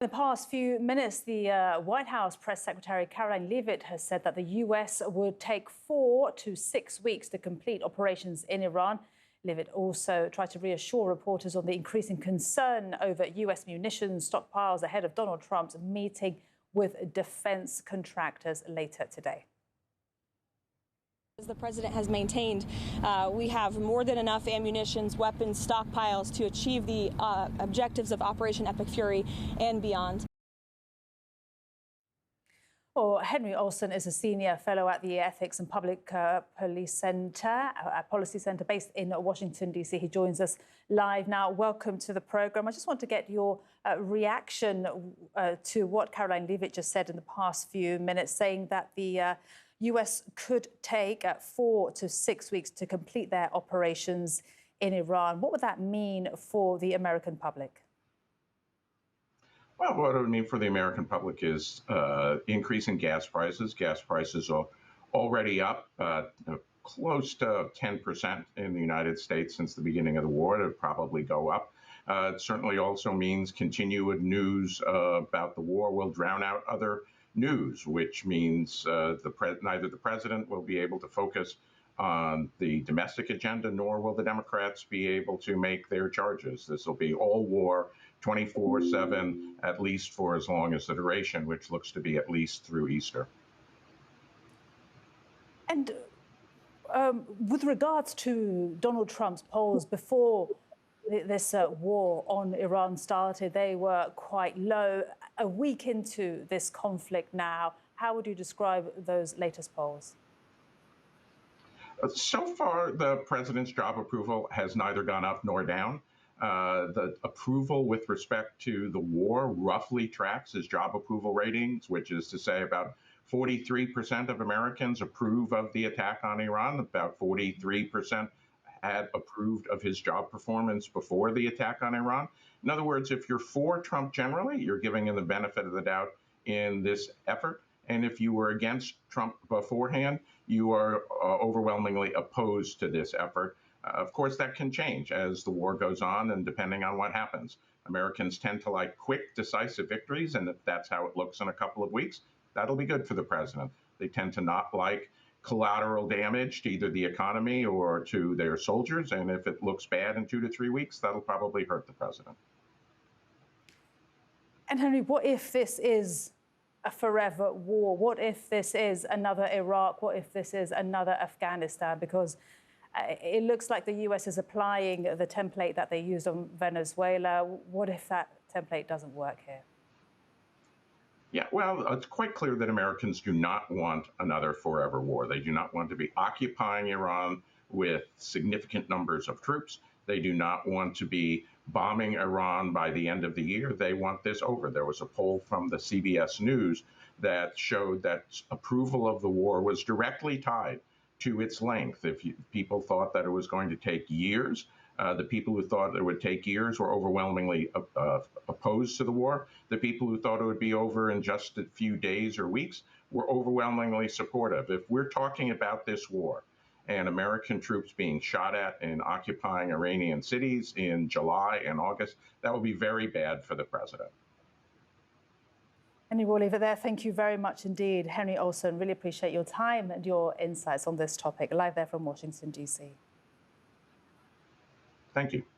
In the past few minutes, the White House Press Secretary Caroline Leavitt has said that the U.S. would take 4 to 6 weeks to complete operations in Iran. Leavitt also tried to reassure reporters on the increasing concern over U.S. munitions stockpiles ahead of Donald Trump's meeting with defense contractors later today. As the president has maintained, we have more than enough ammunition, weapons, stockpiles to achieve the objectives of Operation Epic Fury and beyond. Well, Henry Olsen is a senior fellow at the Ethics and Public Policy Center based in Washington, D.C. He joins us live now. Welcome to the program. I just want to get your reaction to what Caroline Leavitt just said in the past few minutes, saying that the U.S. could take 4 to 6 weeks to complete their operations in Iran. What would that mean for the American public? Well, what it would mean for the American public is increase in gas prices. Gas prices are already up close to 10% in the United States since the beginning of the war. It'll probably go up. It certainly also means continued news about the war will drown out other news, which means neither the president will be able to focus on the domestic agenda, nor will the Democrats be able to make their charges. This will be all war, 24/7, at least for as long as the duration, which looks to be at least through Easter. And with regards to Donald Trump's polls before this war on Iran started, they were quite low. A week into this conflict now, how would you describe those latest polls? So far, the president's job approval has neither gone up nor down. The approval with respect to the war roughly tracks his job approval ratings, which is to say about 43% of Americans approve of the attack on Iran. About 43% had approved of his job performance before the attack on Iran. In other words, if you're for Trump generally, you're giving him the benefit of the doubt in this effort. And if you were against Trump beforehand, you are overwhelmingly opposed to this effort. Of course, that can change as the war goes on and depending on what happens. Americans tend to like quick, decisive victories, and if that's how it looks in a couple of weeks, that'll be good for the president. They tend to not like collateral damage to either the economy or to their soldiers, and if it looks bad in 2 to 3 weeks, that'll probably hurt the president. And Henry, what if this is a forever war? What if this is another Iraq? What if this is another Afghanistan? Because it looks like the US is applying the template that they used on Venezuela. What if that template doesn't work here? Yeah, well, it's quite clear that Americans do not want another forever war. They do not want to be occupying Iran with significant numbers of troops. They do not want to be bombing Iran by the end of the year. They want this over. There was a poll from the CBS News that showed that approval of the war was directly tied to its length. If people thought that it was going to take years, the people who thought it would take years were overwhelmingly opposed to the war. The people who thought it would be over in just a few days or weeks were overwhelmingly supportive. If we're talking about this war and American troops being shot at and occupying Iranian cities in July and August, that will be very bad for the president. Henry, we'll leave it there. Thank you very much indeed. Henry Olsen, really appreciate your time and your insights on this topic. Live there from Washington, D.C. Thank you.